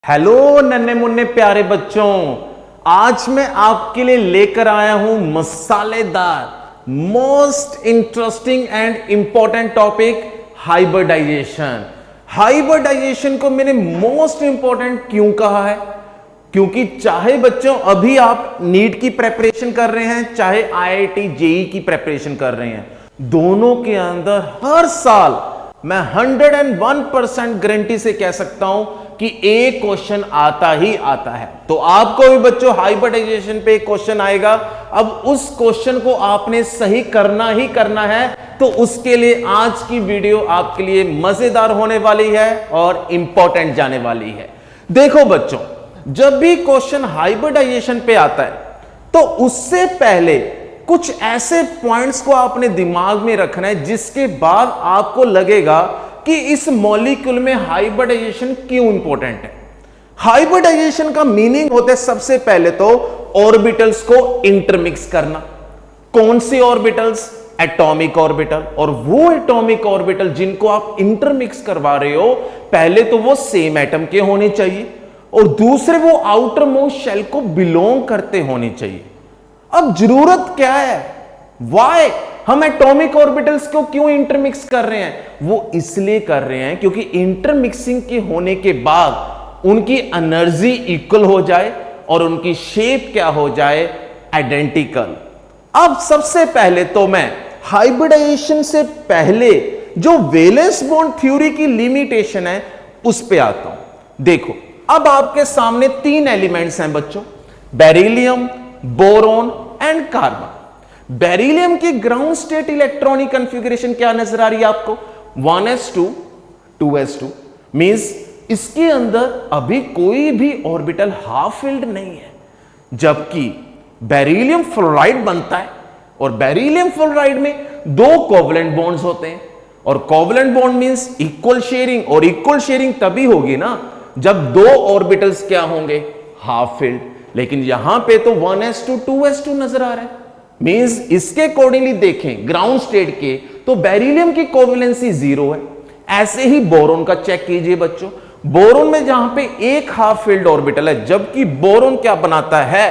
Hello नन्हे मुन्ने प्यारे बच्चों, आज मैं आपके लिए लेकर आया हूं मसालेदार most interesting and important topic hybridization. Hybridization को मैंने मोस्ट इंपॉर्टेंट क्यों कहा है? क्योंकि चाहे बच्चों अभी आप नीट की प्रेपरेशन कर रहे हैं, चाहे आईआईटी जेईई की प्रेपरेशन कर रहे हैं, दोनों के अंदर हर साल मैं 101% गारंटी से कह सकता हूं कि एक क्वेश्चन आता ही आता है। तो आपको भी बच्चों हाइब्रिडाइजेशन पे एक क्वेश्चन आएगा, अब उस क्वेश्चन को आपने सही करना ही करना है। तो उसके लिए आज की वीडियो आपके लिए मजेदार होने वाली है और इंपॉर्टेंट जाने वाली है। देखो बच्चों, जब भी क्वेश्चन हाइब्रिडाइजेशन पे आता है तो उससे पहले कुछ ऐसे पॉइंट्स को आपने दिमाग में रखना है जिसके बाद आपको लगेगा कि इस मॉलिक्यूल में हाइब्रिडाइजेशन क्यों इंपॉर्टेंट है। हाइब्रिडाइजेशन का मीनिंग होता है सबसे पहले तो ऑर्बिटल्स को इंटरमिक्स करना। कौन सी ऑर्बिटल्स? Atomic orbital. और वो एटॉमिक ऑर्बिटल जिनको आप इंटरमिक्स करवा रहे हो, पहले तो वो सेम एटम के होने चाहिए और दूसरे वो आउटर मोस्ट शेल को बिलोंग करते होने चाहिए। अब जरूरत क्या है? वाई हम एटॉमिक ऑर्बिटल्स को क्यों इंटरमिक्स कर रहे हैं? वो इसलिए कर रहे हैं क्योंकि इंटरमिक्सिंग के होने के बाद उनकी एनर्जी इक्वल हो जाए और उनकी शेप क्या हो जाए? आइडेंटिकल। अब सबसे पहले तो मैं हाइब्रिडाइजेशन से पहले जो वैलेंस बॉन्ड थ्योरी की लिमिटेशन है उस पे आता हूं। देखो, अब आपके सामने तीन एलिमेंट्स हैं बच्चों, beryllium, boron and carbon. Beryllium की ग्राउंड स्टेट इलेक्ट्रॉनिक कॉन्फ़िगरेशन क्या नजर आ रही है आपको? 1s2 2s2 मींस इसके अंदर अभी कोई भी ऑर्बिटल हाफ फिल्ड नहीं है। जबकि बेरिलियम फ्लोराइड बनता है और बेरिलियम फ्लोराइड में दो कोवलेंट बॉन्ड्स होते हैं और covalent bond means equal sharing, और इक्वल शेयरिंग तभी होगी ना जब दो ऑर्बिटल्स क्या होंगे? Half filled. लेकिन यहां पे तो 1s2 2s2 नजर आ रहा है, मींस इसके अकॉर्डिंगली देखें ग्राउंड स्टेट के तो बेरिलियम की कोवेलेंसी 0 है। ऐसे ही बोरॉन का चेक कीजिए बच्चों, बोरॉन में जहां पे एक हाफ फिल्ड ऑर्बिटल है, जबकि बोरॉन क्या बनाता है?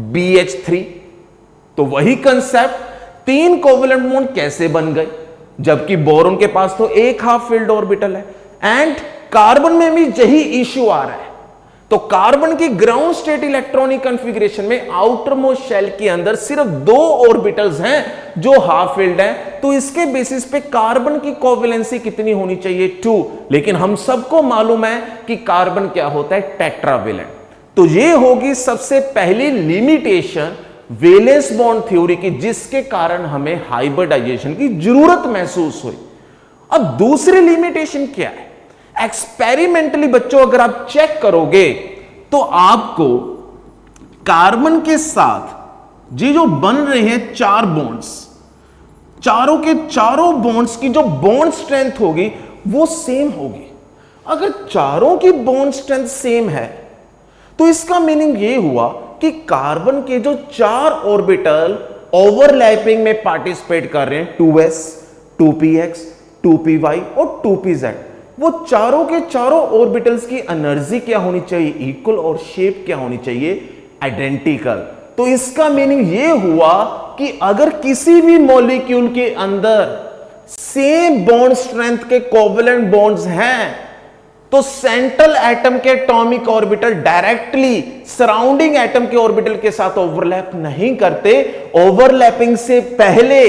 BH3। तो वही कंसेप्ट, तीन कोवेलेंट बॉन्ड कैसे बन गए जबकि बोरॉन के पास तो एक हाफ फिल्ड ऑर्बिटल है? एंड कार्बन में भी यही इश्यू आ रहा है। तो कार्बन की ग्राउंड स्टेट इलेक्ट्रॉनिक कॉन्फ़िगरेशन में आउटर मोस्ट शेल के अंदर सिर्फ दो ऑर्बिटल्स हैं जो हाफ फिल्ड हैं। तो इसके बेसिस पे कार्बन की कोवेलेंसी कितनी होनी चाहिए? 2। लेकिन हम सबको मालूम है कि कार्बन क्या होता है? टेट्रावेलेंट। तो ये होगी सबसे पहली लिमिटेशन वैलेंस बॉन्ड थ्योरी की, जिसके कारण हमें हाइब्रिडाइजेशन की जरूरत महसूस हुई। अब दूसरी लिमिटेशन क्या है? एक्सपेरिमेंटली बच्चों अगर आप चेक करोगे तो आपको कार्बन के साथ जी जो बन रहे हैं चार बॉन्ड्स, चारों के चारों बॉन्ड्स की जो बॉन्ड स्ट्रेंथ होगी वो सेम होगी। अगर चारों की बॉन्ड स्ट्रेंथ सेम है तो इसका मीनिंग ये हुआ कि कार्बन के जो चार ऑर्बिटल ओवरलैपिंग में पार्टिसिपेट कर रहे हैं, 2s 2px 2py और 2pz, वो चारों के चारों ऑर्बिटल्स की एनर्जी क्या होनी चाहिए? इक्वल। और शेप क्या होनी चाहिए? आइडेंटिकल। तो इसका मीनिंग ये हुआ कि अगर किसी भी मॉलिक्यूल के अंदर सेम बॉन्ड स्ट्रेंथ के कोवेलेंट बॉन्ड्स हैं तो सेंट्रल एटम के atomic orbital directly surrounding atom के ऑर्बिटल के साथ ओवरलैप नहीं करते। ओवरलैपिंग से पहले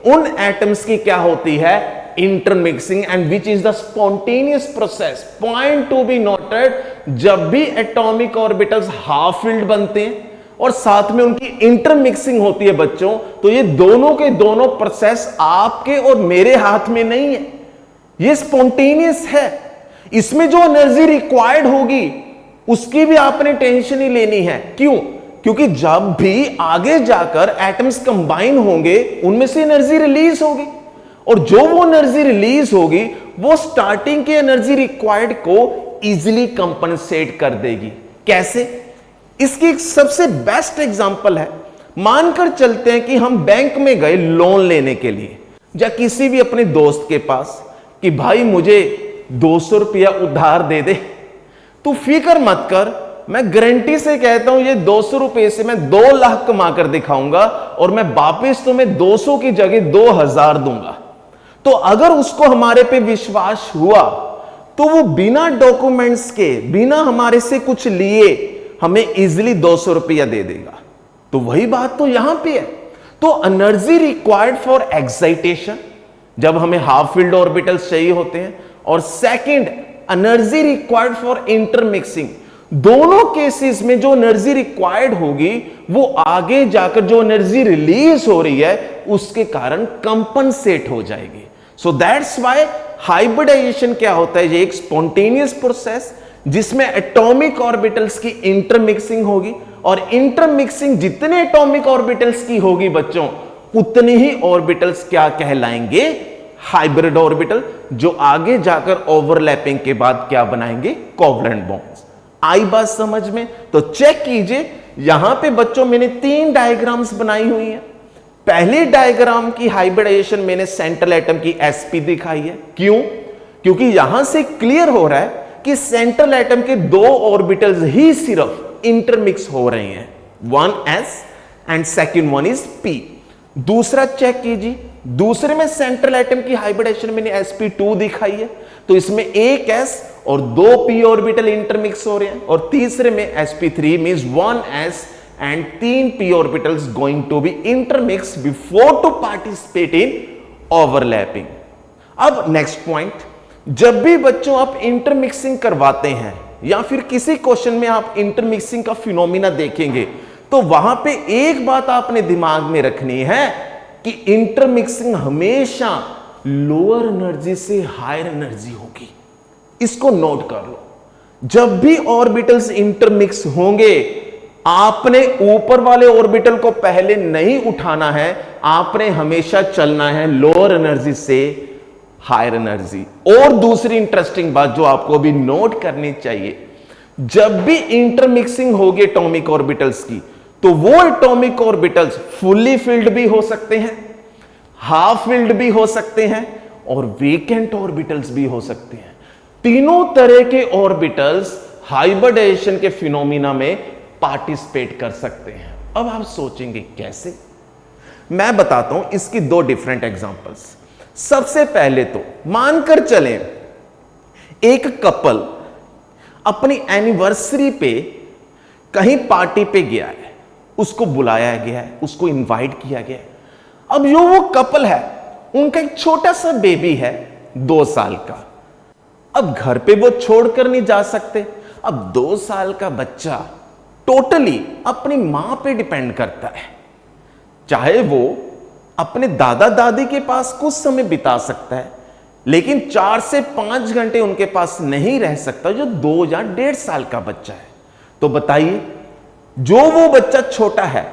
उन एटम्स की क्या होती है? Intermixing, and which is the spontaneous process. Point to be noted, जब भी एटॉमिक ऑर्बिटल्स हाफ फील्ड बनते हैं और साथ में उनकी इंटरमिक्सिंग होती है बच्चों, तो ये दोनों के दोनों प्रोसेस आपके और मेरे हाथ में नहीं है, ये स्पॉन्टेनियस है। इसमें जो एनर्जी रिक्वायर्ड होगी उसकी भी आपने टेंशन ही लेनी है। क्यों? क्योंकि जब भी आगे जाकर एटम्स कंबाइन होंगे उनमें से एनर्जी रिलीज होगी, और जो वो एनर्जी रिलीज होगी वो स्टार्टिंग की एनर्जी रिक्वायर्ड को इजीली कंपनसेट कर देगी। कैसे? इसकी एक सबसे बेस्ट एग्जांपल है, मानकर चलते हैं कि हम बैंक में गए लोन लेने के लिए, या किसी भी अपने दोस्त के पास कि भाई मुझे 200 रुपया उधार दे दे, तू फिक्र मत कर, मैं गारंटी से कहता हूं ये 200 रुपए से मैं 2 लाख कमा कर दिखाऊंगा और मैं वापिस तुम्हें 200 की जगह 2000 दूंगा। तो अगर उसको हमारे पे विश्वास हुआ तो वो बिना डॉक्यूमेंट्स के, बिना हमारे से कुछ लिए हमें इजीली 200 रुपया दे देगा। तो वही बात तो यहां पे है। तो एनर्जी रिक्वायर्ड फॉर एक्साइटेशन, जब हमें हाफ फील्ड ऑर्बिटल्स चाहिए होते हैं, और second energy required for intermixing. दोनों केसेस में जो एनर्जी रिक्वायर्ड होगी वो आगे जाकर जो एनर्जी रिलीज हो रही है उसके कारण कंपनसेट हो जाएगी। सो दैट्स व्हाई हाइब्रिडाइजेशन क्या होता है, ये एक स्पॉन्टेनियस प्रोसेस जिसमें एटॉमिक ऑर्बिटल्स की इंटरमिक्सिंग होगी, और इंटरमिक्सिंग जितने एटॉमिक ऑर्बिटल्स की होगी बच्चों, उतने ही ऑर्बिटल्स क्या कहलाएंगे, हाइब्रिड ऑर्बिटल, जो आगे जाकर ओवरलैपिंग के बाद क्या बनाएंगे, कोवलेंट बॉन्ड्स। आई बात समझ में? तो चेक कीजिए, यहां पे बच्चों मैंने 3 डायग्राम्स बनाई हुई हैं। पहले डायग्राम की हाइब्रिडाइजेशन मैंने सेंट्रल एटम की sp दिखाई है। क्यों? क्योंकि यहां से क्लियर हो रहा है कि सेंट्रल एटम के 2 ऑर्बिटल्स ही सिर्फ इंटरमिक्स हो रहे हैं, 1s and second one is p। दूसरा चेक कीजिए, दूसरे में सेंट्रल एटम की हाइब्रिडाइजेशन मैंने sp2 दिखाई है, तो इसमें एक s और 2 p ऑर्बिटल इंटरमिक्स हो रहे हैं, और तीसरे में sp3 means 1s and 3 p orbitals going to be intermixed before to participate in overlapping। अब नेक्स्ट पॉइंट, जब भी बच्चों आप इंटरमिक्सिंग करवाते हैं या फिर किसी क्वेश्चन में आप इंटरमिक्सिंग का फिनोमिना देखेंगे, तो वहां पे एक बात आपने दिमाग में रखनी है कि इंटरमिक्सिंग हमेशा लोअर एनर्जी से हायर एनर्जी होगी। इसको नोट कर लो, जब भी ऑर्बिटल्स इंटरमिक्स होंगे आपने ऊपर वाले ऑर्बिटल को पहले नहीं उठाना है, आपने हमेशा चलना है लोअर एनर्जी से हायर एनर्जी। और दूसरी इंटरेस्टिंग बात जो आपको भी नोट करनी चाहिए, जब भी इंटरमिक्सिंग होगी एटॉमिक ऑर्बिटल्स की, तो वो एटॉमिक ऑर्बिटल्स फुल्ली फिल्ड भी हो सकते हैं, हाफ फिल्ड भी हो सकते हैं, और वेकेंट ऑर्बिटल्स भी हो सकते हैं। तीनों तरह के ऑर्बिटल्स हाइब्रिडाइजेशन के फिनोमिना में पार्टिसिपेट कर सकते हैं। अब आप सोचेंगे कैसे? मैं बताता हूं इसकी 2 डिफरेंट एग्जांपल्स। सबसे पहले तो मानकर चलें एक कपल अपनी एनिवर्सरी पे कहीं पार्टी पे गया है, उसको बुलाया गया है, उसको इनवाइट किया गया है। अब जो वो कपल है उनका एक छोटा सा बेबी है 2 साल का। अब घर पे वो छोड़कर नहीं जा सकते। अब 2 साल का बच्चा टोटली अपनी मां पे डिपेंड करता है, चाहे वो अपने दादा दादी के पास कुछ समय बिता सकता है, लेकिन 4 से 5 घंटे उनके पास नहीं रह सकता जो 2 या 1.5 साल का बच्चा है। तो बताइए, जो वो बच्चा छोटा है,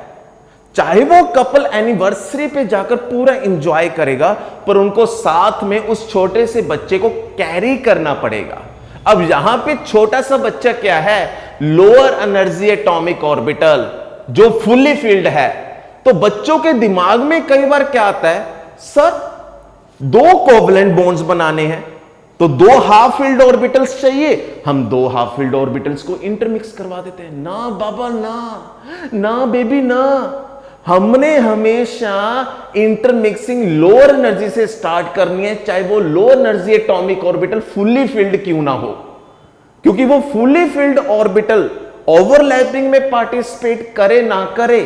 चाहे वो कपल एनिवर्सरी पे जाकर पूरा एंजॉय करेगा, पर उनको साथ में उस छोटे से बच्चे को कैरी करना पड़ेगा। अब यहां पे छोटा सा बच्चा क्या है, लोअर एनर्जी एटॉमिक ऑर्बिटल जो फुल्ली फील्ड है। तो बच्चों के दिमाग में कई बार क्या आता है, सर 2 कोवलेंट बॉन्ड्स बनाने हैं तो 2 हाफ फील्ड ऑर्बिटल्स चाहिए, हम 2 हाफ फील्ड ऑर्बिटल्स को इंटरमिक्स करवा देते हैं। ना बाबा ना, ना बेबी ना, हमने हमेशा इंटरमिक्सिंग लोअर एनर्जी से स्टार्ट करनी है, चाहे वो lower energy atomic orbital fully filled क्यों ना हो, क्योंकि वो फुल्ली फिल्ड ऑर्बिटल ओवरलैपिंग में पार्टिसिपेट करे ना करे,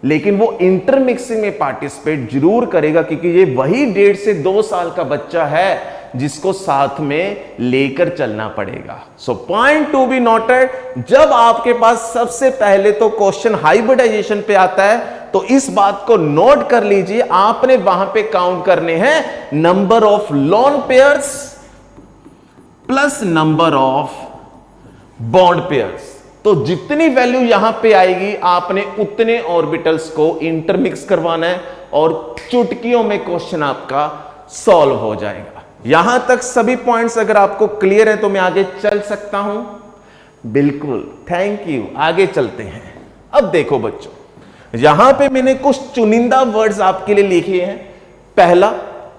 लेकिन वो इंटरमिक्सिंग में पार्टिसिपेट जरूर करेगा, क्योंकि ये वही 1.5 से 2 साल का बच्चा है जिसको साथ में लेकर चलना पड़ेगा। So point to be noted, जब आपके पास सबसे पहले तो क्वेश्चन हाइब्रिडाइजेशन पे आता है, तो इस बात को नोट कर लीजिए, आपने वहां पे काउंट करने हैं number of lone pairs plus number of bond pairs. तो जितनी वैल्यू यहां पे आएगी आपने उतने ऑर्बिटल्स को इंटरमिक्स करवाना है, और चुटकियों में क्वेश्चन आपका सॉल्व हो जाएगा। यहां तक सभी पॉइंट्स अगर आपको क्लियर है तो मैं आगे चल सकता हूं? बिल्कुल, थैंक यू। आगे चलते हैं। अब देखो बच्चों, यहां पे मैंने कुछ चुनिंदा वर्ड्स आपके लिए लिखे हैं। पहला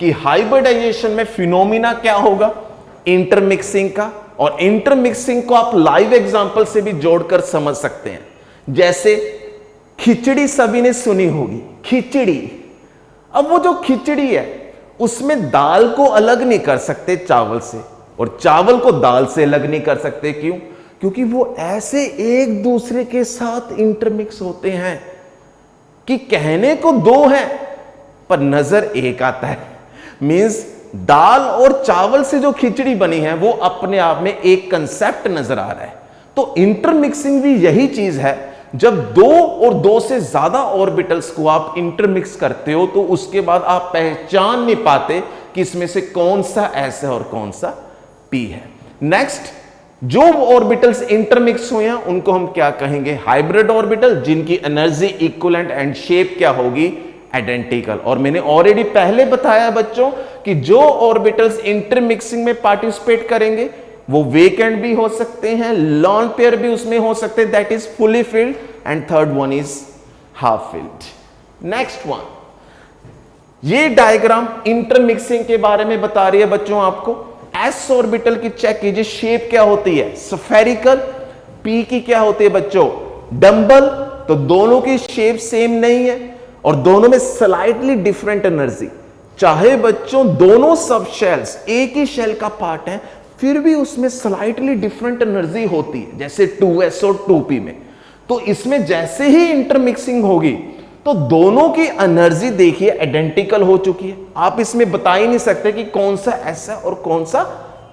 कि हाइब्रिडाइजेशन में फिनोमिना क्या होगा, इंटरमिक्सिंग का, और इंटरमिक्सिंग को आप लाइव एग्जांपल से भी जोड़कर समझ सकते हैं। जैसे खिचड़ी सभी ने सुनी होगी, खिचड़ी। अब वो जो खिचड़ी है उसमें दाल को अलग नहीं कर सकते चावल से, और चावल को दाल से अलग नहीं कर सकते। क्यों? क्योंकि वो ऐसे एक दूसरे के साथ इंटरमिक्स होते हैं कि कहने को दो है पर नजर एक आता है। मींस दाल और चावल से जो खिचड़ी बनी है वो अपने आप में एक कंसेप्ट नजर आ रहा है। तो इंटरमिक्सिंग भी यही चीज है। जब दो और दो से ज्यादा ऑर्बिटल्स को आप इंटरमिक्स करते हो तो उसके बाद आप पहचान नहीं पाते कि इसमें से कौन सा एस है और कौन सा पी है। नेक्स्ट, जो ऑर्बिटल्स इंटरमिक्स हुए हैं उनको हम क्या कहेंगे? हाइब्रिड ऑर्बिटल, जिनकी एनर्जी इक्विवेलेंट एंड शेप क्या होगी? आइडेंटिकल। और मैंने ऑलरेडी पहले बताया बच्चों कि जो ऑर्बिटल्स इंटरमिक्सिंग में पार्टिसिपेट करेंगे वो वेकेंट भी हो सकते हैं, लॉन पेयर भी उसमें हो सकते हैं, that is fully filled, and third one is half filled. Next one, ये डायग्राम इंटरमिक्सिंग के बारे में बता रही है बच्चों आपको। एस ऑर्बिटल की चेक कीजिए, शेप क्या होती है? स्फेरिकल। पी की क्या होती है बच्चों? डंबल। तो दोनों की शेप सेम नहीं है और दोनों में स्लाइटली डिफरेंट एनर्जी। चाहे बच्चों दोनों सब शेल्स एक ही शेल का पार्ट है, फिर भी उसमें स्लाइटली डिफरेंट एनर्जी होती है, जैसे 2s और 2p में। तो इसमें जैसे ही इंटरमिक्सिंग होगी तो दोनों की एनर्जी देखिए आइडेंटिकल हो चुकी है। आप इसमें बता ही नहीं सकते कि कौन सा s है और कौन सा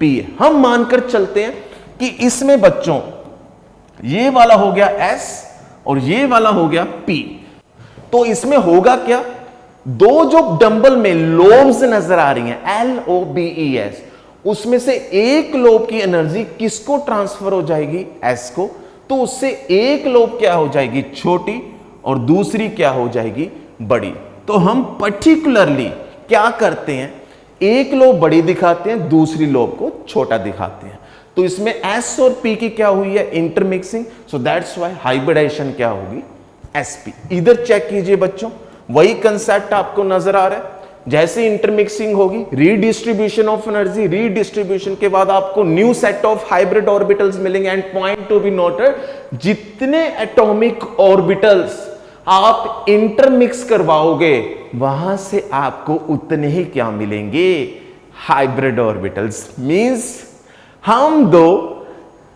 p है। हम मानकर चलते हैं कि इसमें बच्चों ये वाला हो गया s और ये वाला हो गया p। तो इसमें होगा क्या? दो जो डंबल में लोब्स नजर आ रही हैं, LOBES, उसमें से एक लोब की एनर्जी किसको ट्रांसफर हो जाएगी? S को। तो उससे एक लोब क्या हो जाएगी? छोटी, और दूसरी क्या हो जाएगी? बड़ी। तो हम पर्टिकुलरली क्या करते हैं? एक लोब बड़ी दिखाते हैं, दूसरी लोब को छोटा दिखाते हैं। तो इसमें S और P की क्या हुई है? Intermixing. So that's why hybridization क्या होगी? SP। इधर चेक कीजिए बच्चों, वही कंसेप्ट आपको नजर आ रहा है। जैसे इंटरमिक्सिंग होगी, रीडिस्ट्रीब्यूशन ऑफ एनर्जी, रीडिस्ट्रीब्यूशन के बाद आपको new set of hybrid orbitals मिलेंगे। And point to be noted, जितने एटॉमिक ऑर्बिटल्स आप इंटरमिक्स करवाओगे वहां से आपको उतने ही क्या मिलेंगे? Hybrid orbitals. मींस हम दो,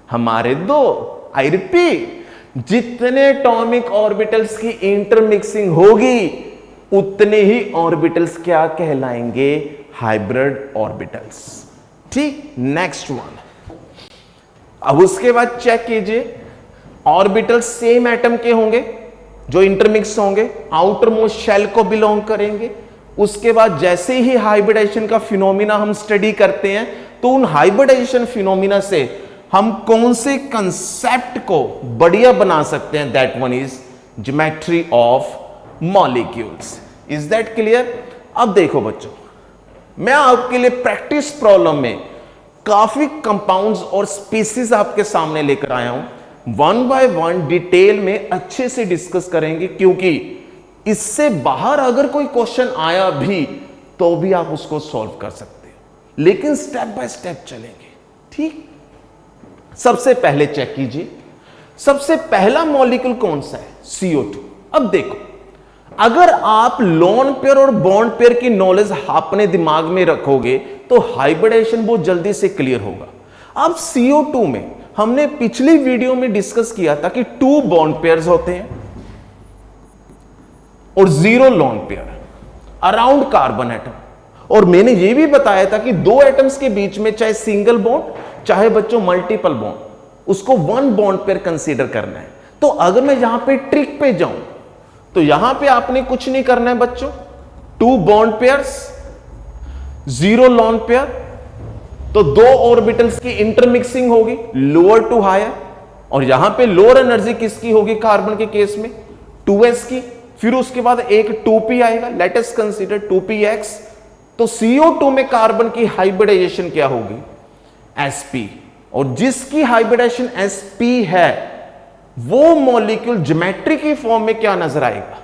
हमारे दो। आई रिपीट, जितने एटॉमिक ऑर्बिटल्स की इंटरमिक्सिंग होगी उतने ही ऑर्बिटल्स क्या कहलाएंगे? Hybrid orbitals. ठीक। नेक्स्ट वन, अब उसके बाद चेक कीजिए, ऑर्बिटल्स सेम एटम के होंगे जो इंटरमिक्स होंगे, आउटर मोस्ट शेल को बिलोंग करेंगे। उसके बाद जैसे ही हाइब्रिडाइजेशन का फिनोमिना हम स्टडी करते हैं तो उन हाइब्रिडाइजेशन फिनोमिना से हम कौन से कंसेप्ट को बढ़िया बना सकते हैं? That one is geometry of molecules. Is that clear? अब देखो बच्चों, मैं आपके लिए प्रैक्टिस प्रॉब्लम में काफी कंपाउंड्स और स्पीसीज आपके सामने लेकर आया हूं। वन बाय वन डिटेल में अच्छे से डिस्कस करेंगे, क्योंकि इससे बाहर अगर कोई क्वेश्चन आया भी तो भी आप उसको सॉल्व कर सकते हो, लेकिन स्टेप बाय स्टेप चलेंगे। ठीक। सबसे पहले चेक कीजिए, सबसे पहला मॉलिक्यूल कौन सा है? CO2। अब देखो, अगर आप लोन पेयर और बॉन्ड पेयर की नॉलेज अपने दिमाग में रखोगे तो हाइब्रिडाइजेशन बहुत जल्दी से क्लियर होगा। अब CO2 में हमने पिछली वीडियो में डिस्कस किया था कि 2 बॉन्ड पेयर्स होते हैं और 0 lone pair around carbon atom. और मैंने यह भी बताया था कि दो एटम्स के बीच में चाहे सिंगल बॉन्ड चाहे बच्चों मल्टीपल बॉन्ड, उसको 1 बॉन्ड पेयर कंसीडर करना है। तो अगर मैं यहां पे ट्रिक पे जाऊं तो यहां पे आपने कुछ नहीं करना है बच्चों, 2 बॉन्ड पेयर्स 0 लोन पेयर, तो दो ऑर्बिटल्स की इंटरमिक्सिंग होगी लोअर टू हायर, और यहां पे लोअर एनर्जी किसकी होगी? कार्बन के केस में 2s की। फिर उसके बाद एक 2p आएगा, लेट अस कंसीडर 2px। तो CO2 में कार्बन की हाइब्रिडाइजेशन क्या होगी? sp। और जिसकी हाइब्रिडाइजेशन sp है वो मॉलिक्यूल ज्योमेट्री की फॉर्म में क्या नजर आएगा?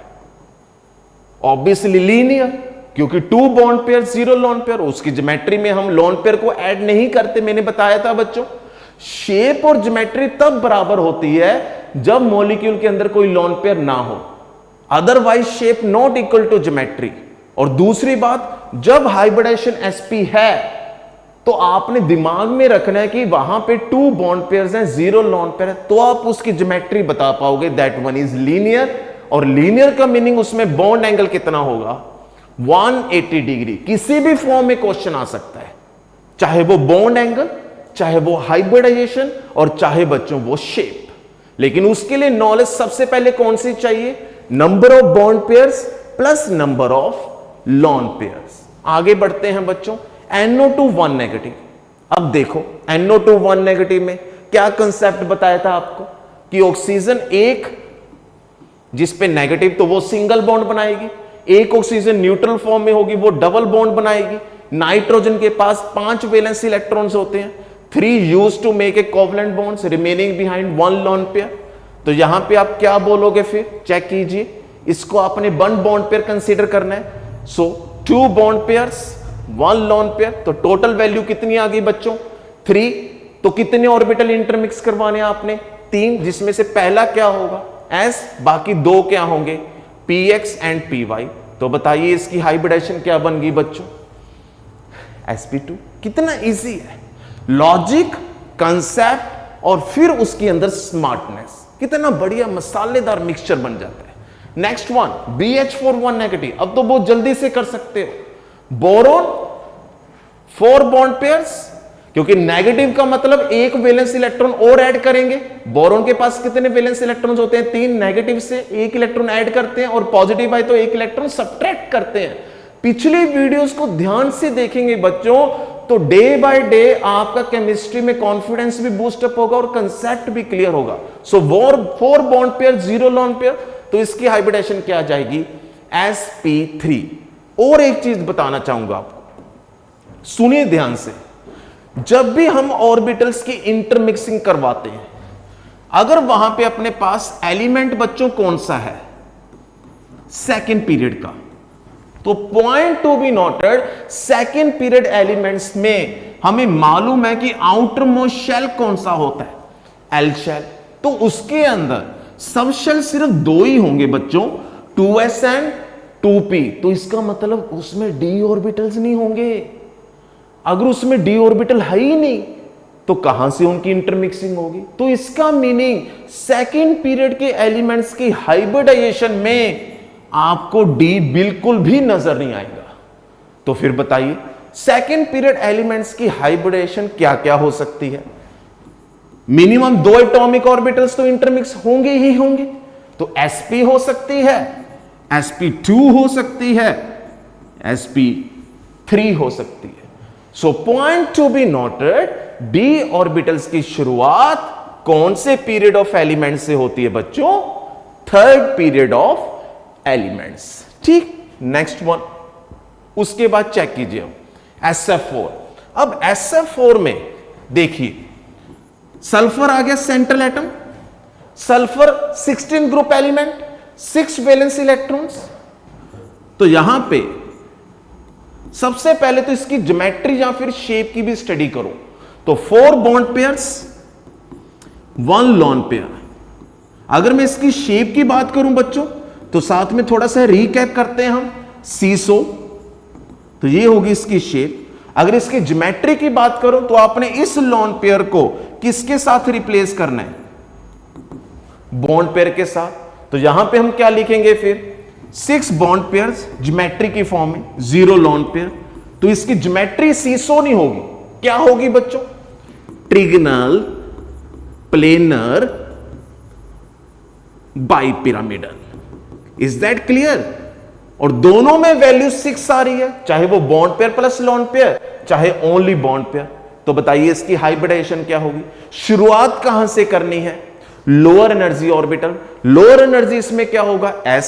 ऑब्वियसली लीनियर, क्योंकि 2 बॉन्ड पेयर 0 लोन पेयर। उसकी ज्योमेट्री में हम लोन पेयर को ऐड नहीं करते, मैंने बताया था बच्चों। शेप और ज्योमेट्री तब बराबर होती है जब मॉलिक्यूल के अंदर कोई लोन पेयर ना हो, otherwise shape not equal to geometry. और दूसरी बात, जब हाइब्रिडेशन sp है तो आपने दिमाग में रखना है कि वहां पे 2 बॉन्ड पेयर्स हैं, 0 लोन पेयर है, तो आप उसकी ज्योमेट्री बता पाओगे, दैट वन इज लीनियर। और लीनियर का मीनिंग उसमें बॉन्ड एंगल कितना होगा, 180 डिग्री। किसी भी फॉर्म में क्वेश्चन आ सकता है, चाहे वो बॉन्ड एंगल, चाहे वो हाइब्रिडाइजेशन, और चाहे बच्चों वो शेप। लेकिन उसके लिए नॉलेज सबसे पहले कौन सी चाहिए, number of bond pairs plus number of lone pairs. आगे बढ़ते हैं बच्चों, NO2 1 नेगेटिव। अब देखो NO2 1 नेगेटिव में क्या कंसेप्ट बताया था आपको कि ऑक्सीजन एक जिस पे नेगेटिव तो वो सिंगल बॉन्ड बनाएगी, एक ऑक्सीजन न्यूट्रल फॉर्म में होगी वो डबल बॉन्ड बनाएगी। नाइट्रोजन के पास 5 वैलेंस इलेक्ट्रॉन्स होते हैं, 3 used to make a covalent bonds remaining behind 1 lone pair. तो यहां पे आप क्या बोलोगे, फिर चेक कीजिए, इसको आपने 1 बॉन्ड पेयर कंसीडर करना है। सो 2 बॉन्ड पेयर्स 1 लोन पेयर, तो टोटल वैल्यू कितनी आ गई बच्चों, 3। तो कितने ऑर्बिटल इंटरमिक्स करवाने आपने, 3, जिसमें से पहला क्या होगा S, बाकी 2 क्या होंगे px एंड py। तो बताइए इसकी हाइब्रिडेशन क्या बन गई बच्चों, sp2। कितना इजी है, लॉजिक, कंसेप्ट और फिर उसके अंदर स्मार्टनेस, कितना बढ़िया मसालेदार मिक्सचर बन जाता है। Next one, BH4 1 negative. अब तो बहुत जल्दी से कर सकते हो, बोरोन 4 बॉन्ड पेयर्स, क्योंकि नेगेटिव का मतलब एक वैलेंस इलेक्ट्रॉन और ऐड करेंगे। बोरोन के पास कितने वैलेंस इलेक्ट्रॉन्स होते हैं, 3, नेगेटिव से 1 इलेक्ट्रॉन ऐड करते हैं, और पॉजिटिव आए तो 1 इलेक्ट्रॉन सब्ट्रैक्ट करते हैं। पिछली वीडियोस को ध्यान से देखेंगे बच्चों तो डे बाय डे आपका केमिस्ट्री में कॉन्फिडेंस भी बूस्ट अप होगा और कंसेप्ट भी क्लियर होगा। सो 4 बॉन्ड पेयर 0 लोन पेयर, तो इसकी हाइब्रिडेशन क्या आ जाएगी, sp3। और एक चीज बताना चाहूंगा आपको, सुनिए ध्यान से, जब भी हम ऑर्बिटल्स की इंटरमिक्सिंग करवाते हैं, अगर वहां पे अपने पास एलिमेंट बच्चों कौन सा है, सेकेंड पीरियड का, तो point to be noted, second period elements में हमें मालूम है कि आउटर मोस्ट शेल कौन सा होता है, एल शेल। तो उसके अंदर सब शेल सिर्फ 2 ही होंगे बच्चों, 2s एंड 2p। तो इसका मतलब उसमें d ऑर्बिटल्स नहीं होंगे। अगर उसमें d ऑर्बिटल है ही नहीं तो कहां से उनकी इंटरमिक्सिंग होगी। तो इसका मीनिंग सेकेंड पीरियड के एलिमेंट्स की हाइब्रिडाइजेशन में आपको d बिल्कुल भी नजर नहीं आएगा। तो फिर बताइए सेकेंड पीरियड एलिमेंट्स की हाइब्रिडेशन क्या क्या हो सकती है, मिनिमम 2 एटॉमिक ऑर्बिटल्स तो इंटरमिक्स होंगे ही होंगे। तो sp हो सकती है, sp2 हो सकती है, sp3 हो सकती है। So point to be noted, d orbitals की शुरुआत कौन से पीरियड ऑफ एलिमेंट से होती है बच्चों, थर्ड पीरियड ऑफ एलिमेंट्स। ठीक, नेक्स्ट वन, उसके बाद चेक कीजिए SF4। अब SF4 में देखिए सल्फर आ गया central atom, sulphur 16 group element, 6 valence electrons. तो यहां पे सबसे पहले तो इसकी ज्योमेट्री या फिर शेप की भी स्टडी करो। तो 4 बॉन्ड पेयर्स 1 लोन पेयर। अगर मैं इसकी शेप की बात करूं बच्चों तो साथ में थोड़ा सा रिकैप करते हैं हम, सीसो, तो ये होगी इसकी शेप। अगर इसकी ज्योमेट्री की बात करो तो आपने इस लोन पेयर को किसके साथ रिप्लेस करना है, बॉन्ड पेयर के साथ। तो यहां पे हम क्या लिखेंगे फिर, 6 बॉन्ड पेयर्स ज्योमेट्री की फॉर्म में, 0 लोन पेयर। तो इसकी ज्योमेट्री सीसो नहीं होगी, क्या होगी बच्चों, trigonal, planar, bipyramidal. Is that clear. और दोनों में वैल्यू 6 आ रही है, चाहे वो bond pair plus lone pair, चाहे ओनली बॉन्ड पेयर। तो बताइए इसकी हाइब्रिडाइजेशन क्या होगी। शुरुआत कहां से करनी है, lower energy orbital. Lower energy इसमें क्या होगा, s,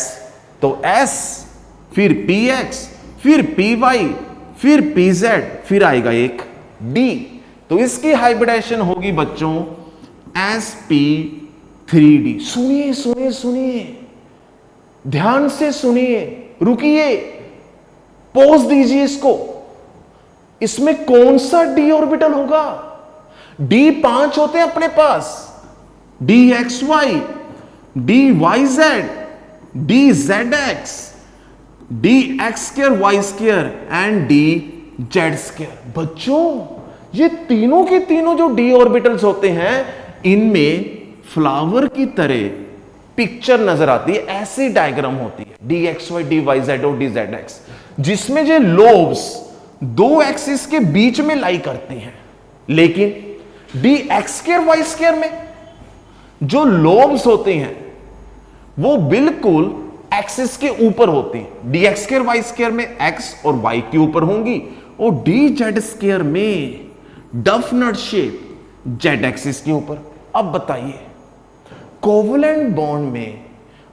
तो s, फिर px, फिर py, फिर pz, फिर आएगा एक d। तो इसकी हाइब्रिडाइजेशन होगी बच्चों sp3d। सुनिए सुनिए सुनिए, ध्यान से सुनिए, रुकिए, पॉज दीजिए इसको। इसमें कौन सा d ऑर्बिटल होगा, डी 5 होते हैं अपने पास, d x y, d y z, d z x, d x square y square and d z square. बच्चों ये तीनों के तीनों जो डी ऑर्बिटल्स होते हैं, इनमें फ्लावर की तरह पिक्चर नजर आती है, ऐसी डायग्राम होती है, d x y, d y z और डी जेड एक्स, जिसमें जो लोब्स दो एक्सिस के बीच में लाई करते हैं। लेकिन d x square y square में जो लोब्स होते हैं वो बिल्कुल एक्सिस के ऊपर होती है। D x square y square में एक्स और वाई के ऊपर होंगी, और डी जेड स्क्वायर में डफ नट शेप जेड एक्सिस के ऊपर। अब बताइए, कोवलेंट बॉन्ड में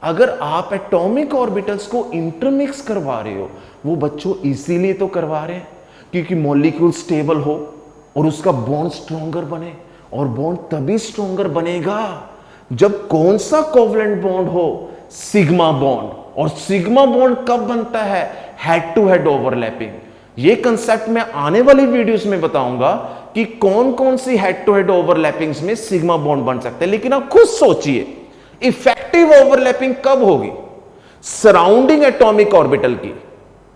अगर आप एटॉमिक ऑर्बिटल्स को इंटरमिक्स करवा रहे हो, वो बच्चों इसीलिए तो करवा रहे हैं क्योंकि मॉलिक्यूल स्टेबल हो और उसका बॉन्ड स्ट्रॉन्गर बने, और बॉन्ड तभी स्ट्रॉन्गर बनेगा जब कौन सा कोवलेंट बॉन्ड हो, सिग्मा बॉन्ड। और सिग्मा बॉन्ड कब बनता है? Head to head overlapping. ये कंसेप्ट मैं आने वाली वीडियोस में बताऊंगा कि कौन कौन सी हेड टू हेड ओवरलैपिंग्स में सिग्मा बॉन्ड बन सकते हैं। लेकिन आप खुद सोचिए, इफेक्टिव ओवरलैपिंग कब होगी? सराउंडिंग एटॉमिक ऑर्बिटल की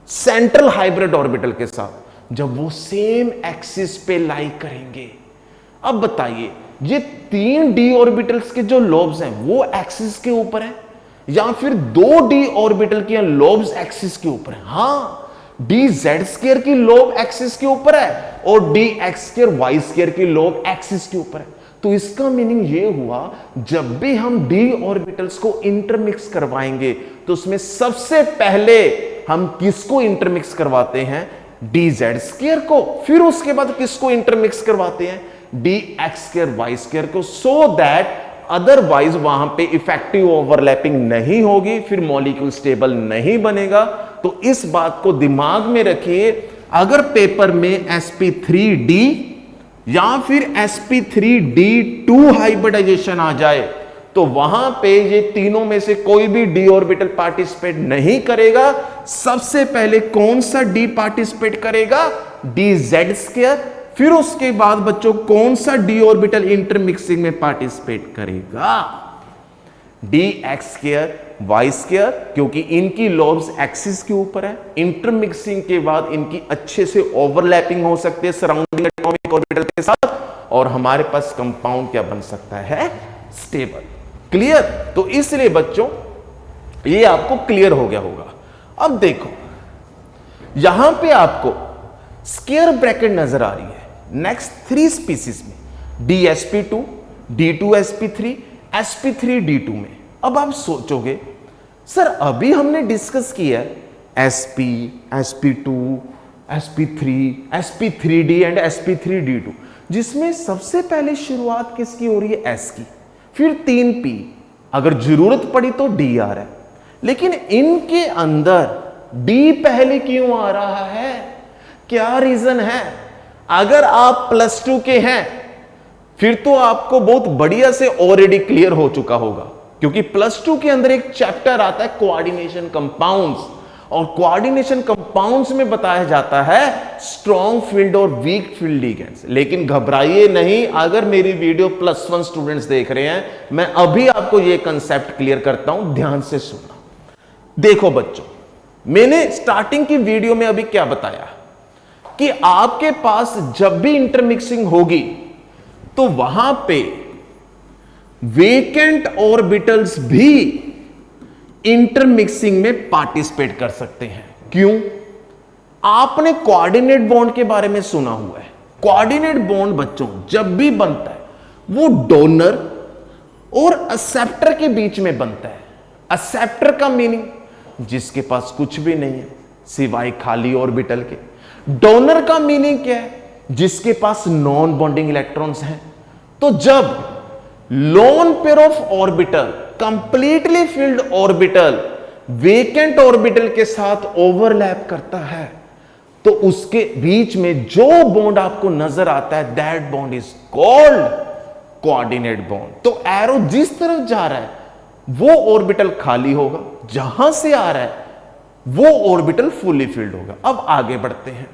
सेंट्रल हाइब्रिड ऑर्बिटल के साथ, जब वो सेम एक्सिस पे लाई करेंगे। अब बताइए, ये तीन डी ऑर्बिटल्स के जो लोब्स हैं वो एक्सिस के ऊपर है, या फिर दो डी ऑर्बिटल के लोब्स एक्सिस के ऊपर है? हां, डी जेड स्क्वायर की लोब एक्सिस के ऊपर है और d x square y square की लोब एक्सिस के ऊपर है। तो इसका मीनिंग ये हुआ, जब भी हम डी ऑर्बिटल्स को इंटरमिक्स करवाएंगे तो उसमें सबसे पहले हम किसको इंटरमिक्स करवाते हैं? डी जेड स्क्वायर को। फिर उसके बाद किसको इंटरमिक्स करवाते हैं? D x square y square को, सो दैट अदरवाइज वहां पे इफेक्टिव ओवरलैपिंग नहीं होगी, फिर मॉलिक्यूल स्टेबल नहीं बनेगा। तो इस बात को दिमाग में रखिए, अगर पेपर में sp3d या फिर sp3d2 हाइब्रिडाइजेशन आ जाए तो वहां पे ये तीनों में से कोई भी डी ऑर्बिटल पार्टिसिपेट नहीं करेगा। सबसे पहले कौन सा डी पार्टिसिपेट करेगा? D z square. फिर उसके बाद बच्चों कौन सा डी ऑर्बिटल इंटरमिक्सिंग में पार्टिसिपेट करेगा? D x square y square, क्योंकि इनकी लोब्स एक्सिस के ऊपर है। इंटरमिक्सिंग के बाद इनकी अच्छे से ओवरलैपिंग हो सकती है सराउंडिंग एटॉमिक ऑर्बिटल के साथ, और हमारे पास कंपाउंड क्या बन सकता है? स्टेबल। क्लियर? तो इसलिए बच्चों ये आपको क्लियर हो गया होगा। अब देखो, यहां पे आपको स्क्वायर ब्रैकेट नजर आ रही है नेक्स्ट 3 स्पीसीज में, DsP2, D2sp3, sp3d2 में। अब आप सोचोगे सर अभी हमने डिस्कस किया sp, sp2, sp3, sp3d and sp3d2, जिसमें सबसे पहले शुरुआत किसकी हो रही है? s की, फिर 3p, अगर जरूरत पड़ी तो dr है। लेकिन इनके अंदर d पहले क्यों आ रहा है? क्या रीजन है? अगर आप +2 के हैं फिर तो आपको बहुत बढ़िया से ऑलरेडी क्लियर हो चुका होगा, क्योंकि +2 के अंदर एक चैप्टर आता है कोऑर्डिनेशन कंपाउंड्स, और कोऑर्डिनेशन कंपाउंड्स में बताया जाता है स्ट्रॉन्ग फील्ड और वीक फील्ड लिगेंड्स। लेकिन घबराइए नहीं, अगर मेरी वीडियो +1 स्टूडेंट्स देख रहे हैं, मैं अभी आपको यह कंसेप्ट क्लियर करता हूं, ध्यान से सुनना। देखो बच्चों, मैंने स्टार्टिंग की वीडियो में अभी क्या बताया कि आपके पास जब भी इंटरमिक्सिंग होगी तो वहां पे वेकेंट ऑर्बिटल्स भी इंटरमिक्सिंग में पार्टिसिपेट कर सकते हैं। क्यों? आपने कोऑर्डिनेट बॉन्ड के बारे में सुना हुआ है। कोऑर्डिनेट बॉन्ड बच्चों जब भी बनता है वो डोनर और एक्सेप्टर के बीच में बनता है। एक्सेप्टर का मीनिंग जिसके पास कुछ भी नहीं है सिवाय खाली ऑर्बिटल के। डोनर का मीनिंग क्या है? जिसके पास नॉन बॉन्डिंग इलेक्ट्रॉन्स हैं। तो जब lone pair of orbital, completely filled orbital vacant orbital के साथ ओवरलैप करता है तो उसके बीच में जो बॉन्ड आपको नजर आता है that bond is called coordinate bond. तो एरो जिस तरफ जा रहा है वो ऑर्बिटल खाली होगा, जहां से आ रहा है वो ऑर्बिटल फुली फिल्ड होगा। अब आगे बढ़ते हैं।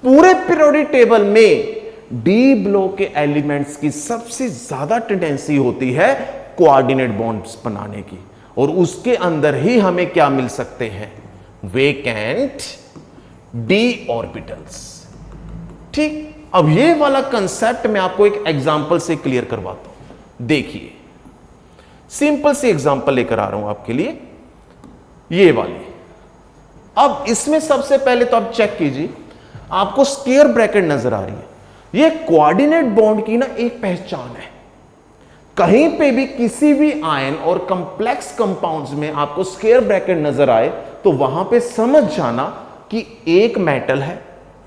पूरे पीरियोडिक टेबल में डी ब्लॉक के एलिमेंट्स की सबसे ज्यादा टेंडेंसी होती है कोऑर्डिनेट बॉन्ड्स बनाने की, और उसके अंदर ही हमें क्या मिल सकते हैं, वेकेंट डी ऑर्बिटल्स। ठीक, अब ये वाला कंसेप्ट मैं आपको एक एग्जांपल से क्लियर करवाता हूं। देखिए, सिंपल सी एग्जांपल लेकर आ रहा हूं आपके लिए, ये वाली। अब इसमें सबसे पहले तो आप चेक कीजिए, आपको स्क्वायर ब्रैकेट नजर आ रही है। ये कोऑर्डिनेट बॉन्ड की ना एक पहचान है। कहीं पे भी किसी भी आयन और कंप्लेक्स कंपाउंड्स में आपको स्क्वायर ब्रैकेट नजर आए तो वहां पे समझ जाना कि एक मेटल है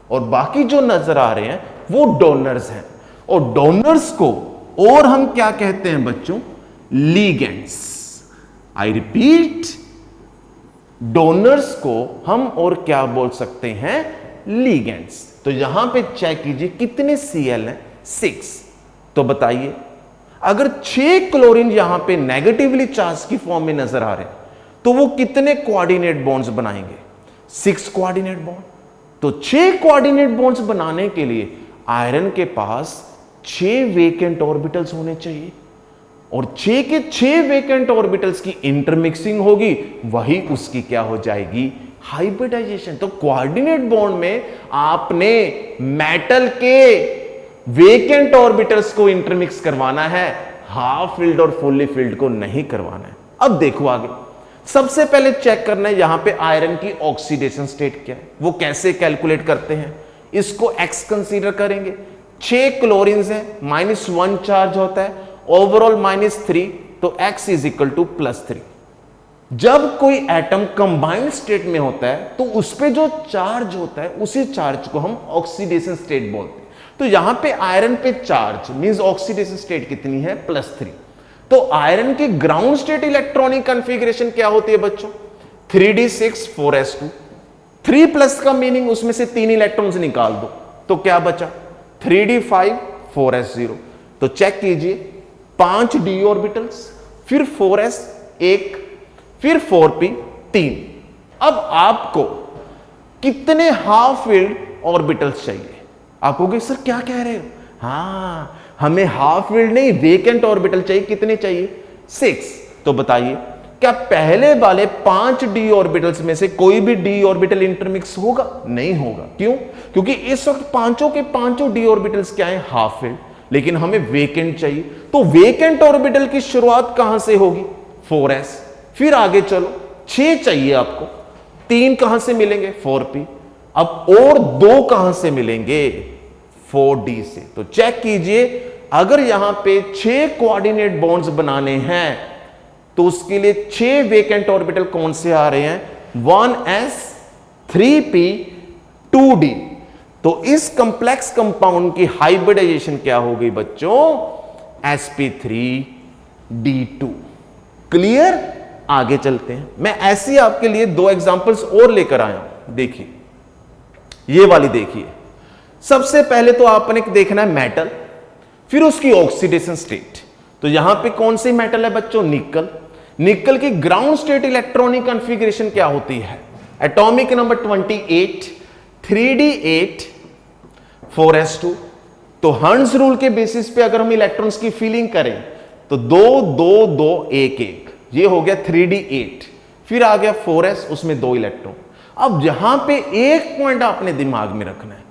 और बाकी जो नजर आ रहे हैं वो डोनर्स हैं, और डोनर्स को और हम क्या कहते हैं बच्चों, लीगेंड्स। आई रिपीट, डोनर्स को हम और क्या बोल सकते हैं, लीगेंड्स। तो यहां पे चेक कीजिए कितने Cl हैं, 6। तो बताइए, अगर 6 क्लोरीन यहां पे नेगेटिवली चार्ज की फॉर्म में नजर आ रहे हैं तो वो कितने कोऑर्डिनेट बॉन्ड्स बनाएंगे, 6 कोऑर्डिनेट बॉन्ड। तो 6 कोऑर्डिनेट बॉन्ड्स बनाने के लिए आयरन के पास 6 वेकेंट ऑर्बिटल्स होने चाहिए, और 6 के 6 वेकेंट ऑर्बिटल्स की इंटरमिक्सिंग होगी, वही उसकी क्या हो जाएगी, हाइब्रिडाइजेशन। तो कोऑर्डिनेट बॉन्ड में आपने मेटल के वेकेंट ऑर्बिटल्स को इंटरमिक्स करवाना है, हाफ फिल्ड और फुल्ली फिल्ड को नहीं करवाना है। अब देखो आगे, सबसे पहले चेक करना है यहां पे आयरन की ऑक्सीडेशन स्टेट क्या है, वो कैसे कैलकुलेट करते हैं। इसको एक्स कंसीडर करेंगे, 6 क्लोरीन है, -1 चार्ज होता है, ओवरऑल -3, तो x इज इक्वल टू +3। जब कोई एटम कंबाइंड स्टेट में होता है तो उस पे जो चार्ज होता है उसी चार्ज को हम ऑक्सीडेशन स्टेट बोलते हैं। तो यहां पे आयरन पे चार्ज मींस ऑक्सीडेशन स्टेट कितनी है, +3। तो आयरन की ग्राउंड स्टेट इलेक्ट्रॉनिक कॉन्फ़िगरेशन क्या होती है बच्चों, 3d6 4s2। 3+ का मीनिंग उसमें से 3 इलेक्ट्रॉन्स निकाल दो तो क्या बचा, 3d5 4s0। तो चेक कीजिए, 5 d ऑर्बिटल्स, फिर 4s 1, फिर 4p 3। अब आपको कितने हाफ फिल्ड ऑर्बिटल्स चाहिए। आप कहोगे सर क्या कह रहे हो, हां हमें हाफ फिल्ड नहीं वेकेंट ऑर्बिटल चाहिए। कितने चाहिए, 6। तो बताइए, क्या पहले वाले 5 d ऑर्बिटल्स में से कोई भी d ऑर्बिटल इंटरमिक्स होगा, नहीं होगा। क्यों, क्योंकि इस वक्त पांचों के पांचों d ऑर्बिटल्स क्या है, हाफ फिल्ड, लेकिन हमें वेकेंट चाहिए। तो वेकेंट ऑर्बिटल की शुरुआत कहां से होगी, 4s, फिर आगे चलो 6 चाहिए आपको, 3 कहां से मिलेंगे, 4p, अब और 2 कहां से मिलेंगे, 4d से। तो चेक कीजिए, अगर यहां पे 6 कोऑर्डिनेट बॉन्ड्स बनाने हैं तो उसके लिए 6 वेकेंट ऑर्बिटल कौन से आ रहे हैं, 1s 3p 2d। तो इस कंप्लेक्स कंपाउंड की हाइब्रिडाइजेशन क्या हो गई बच्चों, sp3d2। क्लियर, आगे चलते हैं। मैं ऐसे आपके लिए 2 एग्जांपल्स और लेकर आया हूं। देखिए, ये वाली देखिए, सबसे पहले तो आपने देखना है मेटल, फिर उसकी ऑक्सीडेशन स्टेट। तो यहां पे कौन सी मेटल है बच्चों, निकल। निकल की ग्राउंड स्टेट इलेक्ट्रॉनिक कॉन्फ़िगरेशन क्या होती है, एटॉमिक नंबर 28, 3d8 4s2। तो हर्ट्ज रूल के बेसिस पे अगर हम इलेक्ट्रॉन्स की फीलिंग करें तो 2 2 2 1 1, ये हो गया 3d8, फिर आ गया 4s, उसमें 2 इलेक्ट्रॉन। अब यहां पे एक पॉइंट आपने दिमाग में रखना है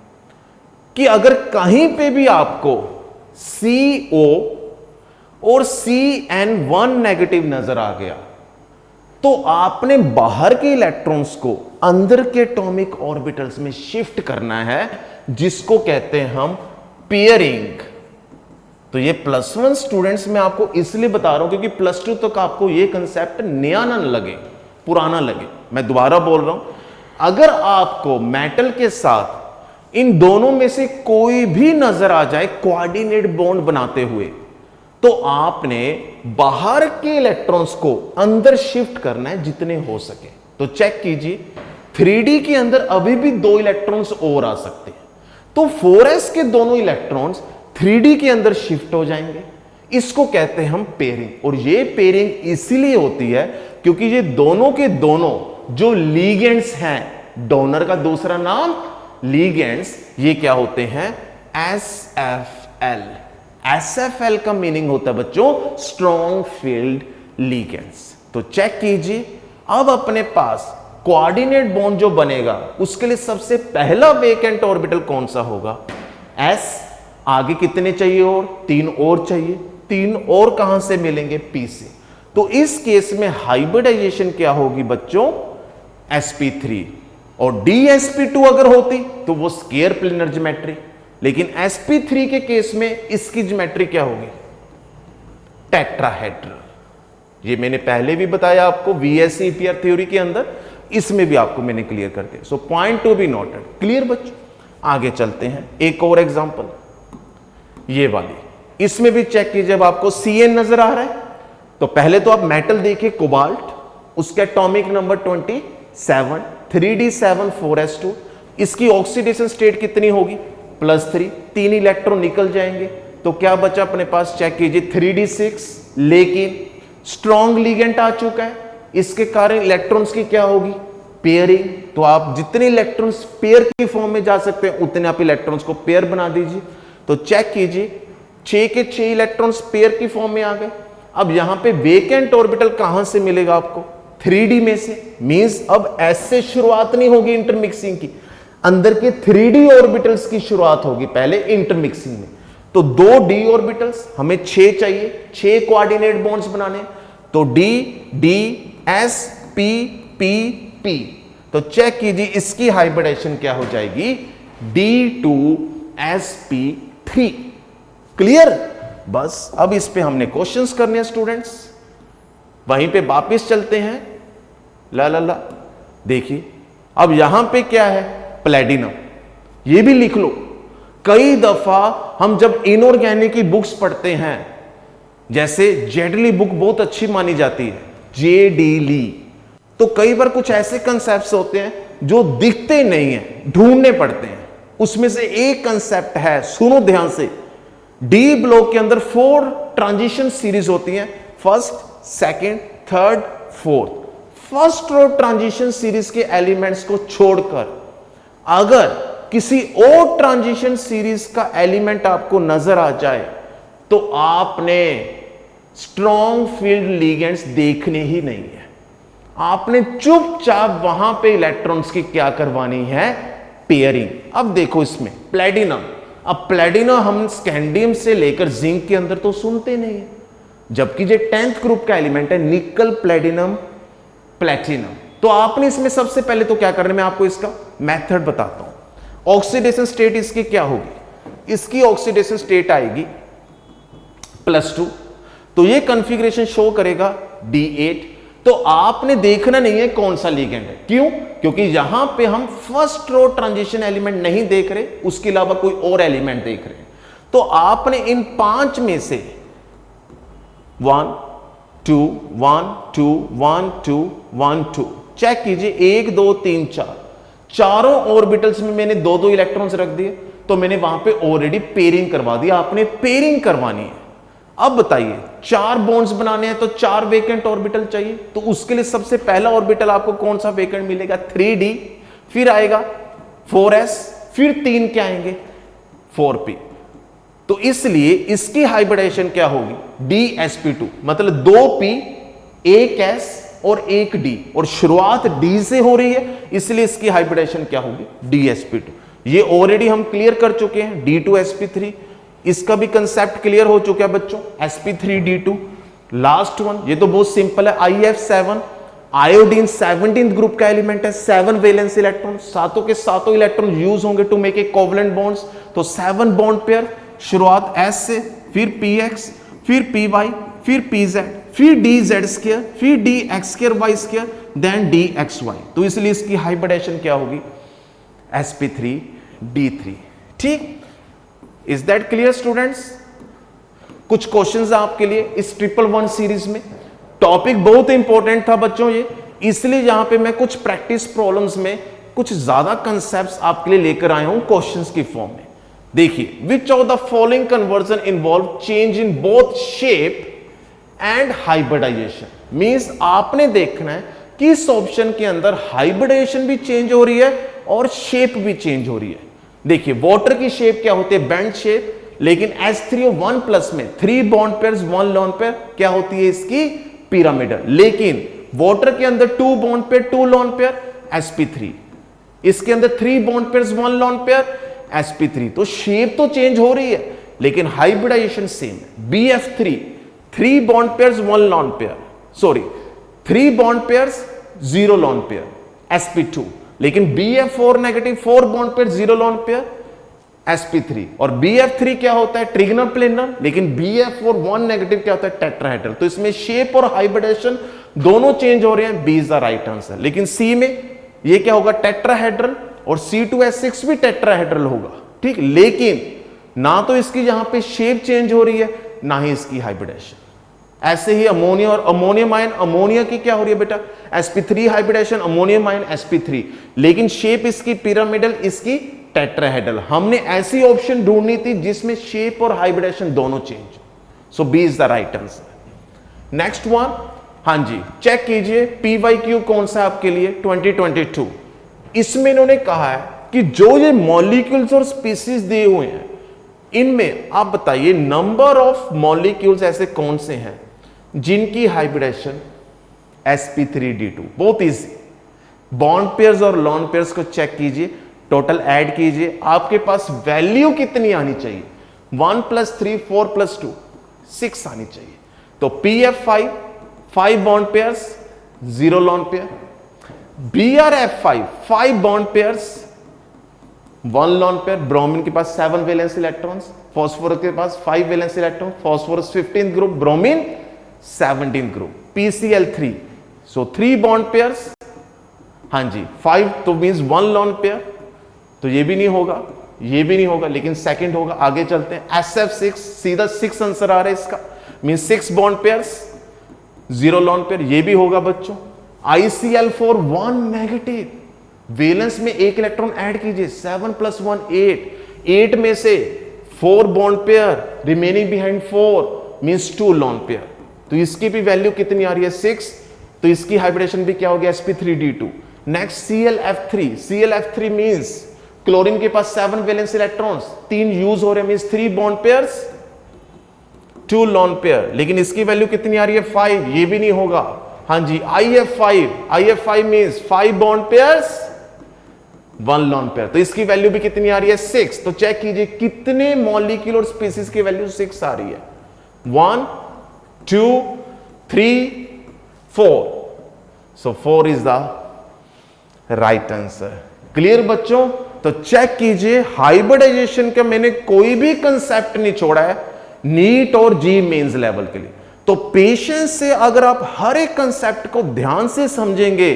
कि अगर कहीं पे भी आपको CO और CN1 नेगेटिव नजर आ गया तो आपने बाहर के इलेक्ट्रॉन्स को अंदर के एटॉमिक ऑर्बिटल्स में शिफ्ट करना है, जिसको कहते हैं हम पेयरिंग। तो ये +1 स्टूडेंट्स मैं आपको इसलिए बता रहा हूं क्योंकि +2 तक आपको ये कंसेप्ट नया ना लगे, पुराना लगे। मैं दोबारा बोल रहा हूं, अगर आपको मेटल के साथ इन दोनों में से कोई भी नजर आ जाए कोऑर्डिनेट बॉन्ड बनाते हुए, तो आपने बाहर के इलेक्ट्रॉन्स को अंदर शिफ्ट करना है जितने हो सके। तो चेक कीजिए, 3d के अंदर अभी भी 2 इलेक्ट्रॉन्स और आ सकते हैं, तो 4s के दोनों इलेक्ट्रॉन्स 3d के अंदर शिफ्ट हो जाएंगे। इसको कहते हैं हम पेयरिंग। और ये पेयरिंग इसीलिए होती है क्योंकि ये दोनों के दोनों जो लीगेंड्स हैं, डोनर का दूसरा नाम लीगेंड्स, ये क्या होते हैं, SFL। SFL का मीनिंग होता है बच्चों स्ट्रॉन्ग फील्ड लिगेंड्स। तो चेक कीजिए, अब अपने पास कोऑर्डिनेट बॉन्ड जो बनेगा उसके लिए सबसे पहला वेकेंट ऑर्बिटल कौन सा होगा? S। आगे कितने चाहिए? और 3 और चाहिए। 3 और कहां से मिलेंगे? P से। तो इस केस में हाइब्रिडाइजेशन क्या होगी बच्चों? sp3। और dsp2 अगर होती तो वो स्केयर प्लेनर ज्योमेट्री, लेकिन sp3 के केस में इसकी ज्योमेट्री क्या होगी? टेट्राहेड्रल। ये मैंने पहले भी बताया आपको VSE EPR थ्योरी के अंदर, इसमें भी आपको मैंने क्लियर कर दिया। So point to be noted. Clear बच्चों? आगे चलते हैं, एक और एग्जांपल, ये वाली। इसमें भी चेक कीजिए, जब आपको CN नजर आ रहा है तो पहले तो आप मेटल देखिए, कोबाल्ट, उसका एटॉमिक नंबर 27, 3d7 4s2। इसकी ऑक्सीडेशन स्टेट कितनी होगी? +3। 3 इलेक्ट्रॉन निकल जाएंगे, तो क्या बचा अपने पास? चेक कीजिए 3d6, लेकिन स्ट्रॉन्ग लिगेंड आ चुका है, इसके कारण इलेक्ट्रॉन्स की क्या होगी? पेयरिंग। तो आप जितने इलेक्ट्रॉन्स पेयर की फॉर्म में जा सकते हैं उतने आप इलेक्ट्रॉन्स को पेयर बना दीजिए। तो चेक कीजिए 6 के 6 इलेक्ट्रॉन्स पेयर की फॉर्म में आ गए। अब यहां पे वेकेंट ऑर्बिटल कहां से मिलेगा आपको? 3D में से। मींस अब S से शुरुआत नहीं होगी इंटरमिक्सिंग की, अंदर के 3D ऑर्बिटल्स की शुरुआत होगी पहले इंटरमिक्सिंग में। तो 2D ऑर्बिटल्स हमें 6 चाहिए, 6 कोऑर्डिनेट बॉन्ड्स बनाने, तो D D S P P P। तो चेक कीजिए इसकी हाइब्रिडाइजेशन क्या हो जाएगी? D2sp3। क्लियर? बस अब इस पे हमने क्वेश्चंस करने हैं स्टूडेंट्स। वहीं पे वापस चलते हैं। ला देखिए, अब यहां पे क्या है? प्लेटिनम। ये भी लिख लो। कई दफा हम जब इनऑर्गेनिक की बुक्स पढ़ते हैं, जैसे जेडली बुक बहुत अच्छी मानी जाती है, जेडी ली, तो कई बार कुछ ऐसे कंसेप्ट्स होते हैं जो दिखते नहीं है, ढूंढने पड़ते हैं। उसमें से एक कंसेप्ट है, सुनो ध्यान से, डी ब्लॉक के अंदर 4 ट्रांजिशन सीरीज होती हैं, first, second, third, fourth. First row transition series के एलिमेंट्स को छोड़कर अगर किसी और ट्रांजिशन सीरीज का एलिमेंट आपको नजर आ जाए तो आपने स्ट्रॉन्ग फील्ड लिगेंड्स देखने ही नहीं है। आपने चुपचाप वहां पे इलेक्ट्रॉन्स की क्या करवानी है? पेयरिंग। अब देखो इसमें प्लेटिनम, अब प्लेटिनम हम स्कैंडियम से लेकर जिंक के अंदर तो सुनते नहीं है, जबकि जो 10th ग्रुप का एलिमेंट है निकल, प्लेटिनम, प्लेटिनम। तो आपने इसमें सबसे पहले तो क्या करना है, मैं आपको इसका मेथड बताता हूं। ऑक्सीडेशन स्टेट इसकी क्या होगी? इसकी ऑक्सीडेशन स्टेट आएगी +2। तो ये कॉन्फ़िगरेशन शो करेगा D8। तो आपने देखना नहीं है कौन सा लिगेंड है। क्यों? क्योंकि यहां पे हम फर्स्ट रो ट्रांजिशन एलिमेंट नहीं देख रहे, उसके अलावा कोई और एलिमेंट देख रहे हैं। तो आपने इन 5 में से 1 2 1 2 1 2 1 2 चेक कीजिए, 1 2 3 4, चारों ऑर्बिटल्स में मैंने 2-2 इलेक्ट्रॉन्स रख दिए, तो मैंने वहां पे ऑलरेडी पेयरिंग करवा दी। आपने पेयरिंग करवानी है। अब बताइए, 4 बॉन्ड्स बनाने हैं तो 4 वेकेंट ऑर्बिटल चाहिए, तो उसके लिए सबसे पहला ऑर्बिटल आपको कौन सा वेकेंट मिलेगा? 3D, फिर आएगा 4s, फिर 3 क्या आएंगे? 4p। तो इसलिए इसकी हाइब्रिडाइजेशन क्या होगी? dsp2, मतलब 2p, 1s और 1d, और शुरुआत d से हो रही है, इसलिए इसकी हाइब्रिडाइजेशन क्या होगी? dsp2। ये ऑलरेडी हम क्लियर कर चुके हैं। D2sp3, इसका भी कंसेप्ट क्लियर हो चुका है बच्चों। sp3d2, लास्ट वन, ये तो बहुत सिंपल है, IF7, आयोडीन 17th ग्रुप का एलिमेंट है, 7 वैलेंस इलेक्ट्रॉन, सातों के सातों इलेक्ट्रॉन यूज होंगे to make a covalent bonds. तो 7 बॉन्ड पेयर, शुरुआत s से, फिर px, फिर py, फिर pz, फिर dz2, फिर dx2y2, देन dxy। तो इसलिए इसकी हाइब्रिडाइजेशन क्या होगी? sp3d3। ठीक, इज दैट क्लियर स्टूडेंट्स? कुछ क्वेश्चंस आपके लिए इस 111 सीरीज में। टॉपिक बहुत इंपॉर्टेंट था बच्चों ये, इसलिए यहां पे मैं कुछ प्रैक्टिस प्रॉब्लम्स में कुछ ज्यादा कंसेप्ट्स आपके लिए लेकर आया हूं क्वेश्चंस की फॉर्म में। देखिए, which of the following conversion involve change in both shape and hybridization. Means आपने देखना है कि इस ऑप्शन के अंदर हाइब्रिडाइजेशन भी चेंज हो रही है और शेप भी चेंज हो रही है। देखिए वाटर की शेप क्या होती है, बेंड शेप, लेकिन H3O1 प्लस में 3 बॉन्ड पेयर्स 1 लोन पेयर क्या होती है इसकी, पिरामिडल। लेकिन वाटर के अंदर 2 bond pair 2 lone pair sp3, इसके अंदर 3 bond pairs 1 lone pair sp3। तो शेप तो चेंज हो रही है लेकिन हाइब्रिडाइजेशन सेम है। BF3 3 bond pairs 1 lone pair, sorry 3 bond pairs 0 lone pair sp2, लेकिन BF4 negative 4 bond pair 0 lone pair sp3। और BF3 क्या होता है, ट्रिगनल प्लेनर, लेकिन BF4 1 नेगेटिव क्या होता है, टेट्राहेड्रल। तो इसमें शेप और हाइब्रिडेशन दोनों चेंज हो रहे हैं, B is the right answer. लेकिन सी में ये क्या होगा, टेट्राहेड्रल, और C2H6 भी टेट्राहेड्रल होगा, ठीक। लेकिन ना तो इसकी यहां पे शेप चेंज हो रही है ना ही इसकी हाइब्रिडेशन। ऐसे ही अमोनिया और अमोनियम आयन, अमोनिया की क्या हो रही है बेटा, sp3 hybridisation, ammonium ion sp3, लेकिन शेप इसकी पिरामिडल, इसकी टेट्राहेड्रल। हमने ऐसी ऑप्शन ढूंढनी थी जिसमें शेप और हाइब्रिडेशन दोनों change. So B is the right answer. Next one, हां जी चेक कीजिए PYQ कौन सा आपके लिए 2022। इसमें इन्होंने कहा है कि जो ये मॉलिक्यूल्स और स्पीसीज दिए हुए हैं इनमें आप बताइए नंबर ऑफ मॉलिक्यूल्स ऐसे कौन से हैं जिनकी हाइब्रिडेशन sp3d2। बहुत इजी, बॉन्ड पेयर्स और लॉन पेयर्स को चेक कीजिए, टोटल ऐड कीजिए, आपके पास वैल्यू कितनी आनी चाहिए, 1 + 3 4 + 2 6 आनी चाहिए। तो PF5 5 bond pairs 0 lone pair, BRF5 5 bond pairs 1 lone pair, bromine के पास 7 वैलेंस इलेक्ट्रॉन्स, फास्फोरस के पास 5 valence electron, phosphorus 15th group, bromine 17th group, PCl3 सो 3 बॉन्ड पेयर्स, हां जी 5 तो मींस 1 लॉन पेयर, तो ये भी नहीं होगा, ये भी नहीं होगा, लेकिन सेकंड होगा। आगे चलते हैं, SF6 सीधा 6 आंसर आ रहा है इसका, means 6 bond pairs 0 lone pair, ये भी होगा बच्चों। ICl4 1 नेगेटिव, वैलेंस में 1 इलेक्ट्रॉन ऐड कीजिए, 7 + 1 8, 8 में से 4 bond pair, remaining behind 4 means 2 lone pair. तो इसकी भी वैल्यू कितनी आ रही है 6, तो इसकी हाइब्रिडेशन भी क्या हो गया sp3d2। Next ClF3, ClF3 means chlorine के पास 7 वैलेंस इलेक्ट्रॉन्स, 3 यूज हो रहे हैं, means 3 bond pairs 2 lone pair, लेकिन इसकी वैल्यू कितनी आ रही है 5, ये भी नहीं होगा। हां जी IF5 means 5 bond pairs 1 lone pair, तो इसकी वैल्यू भी कितनी आ रही है 6। तो चेक कीजिए कितने मॉलिक्यूल और स्पीसीज की वैल्यू 6 आ रही है, 1 2 3 4, सो 4 is the right answer. Clear बच्चों, तो चेक कीजिए हाइब्रिडाइजेशन का मैंने कोई भी कंसेप्ट नहीं छोड़ा है नीट और जी मेंस लेवल के लिए। तो पेशेंस से अगर आप हर एक कंसेप्ट को ध्यान से समझेंगे,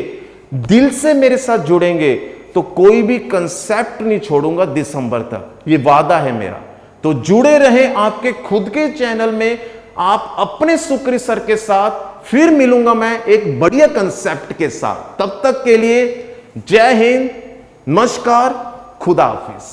दिल से मेरे साथ जुड़ेंगे, तो कोई भी कंसेप्ट नहीं छोड़ूंगा दिसंबर तक, ये वादा है मेरा। तो जुड़े रहें आपके खुद के चैनल में, आप अपने सुक्री सर के साथ, फिर मिलूंगा मैं एक बढ़िया कंसेप्ट के साथ। तब तक के लिए जय हिंद, नमस्कार, खुदा हाफिज।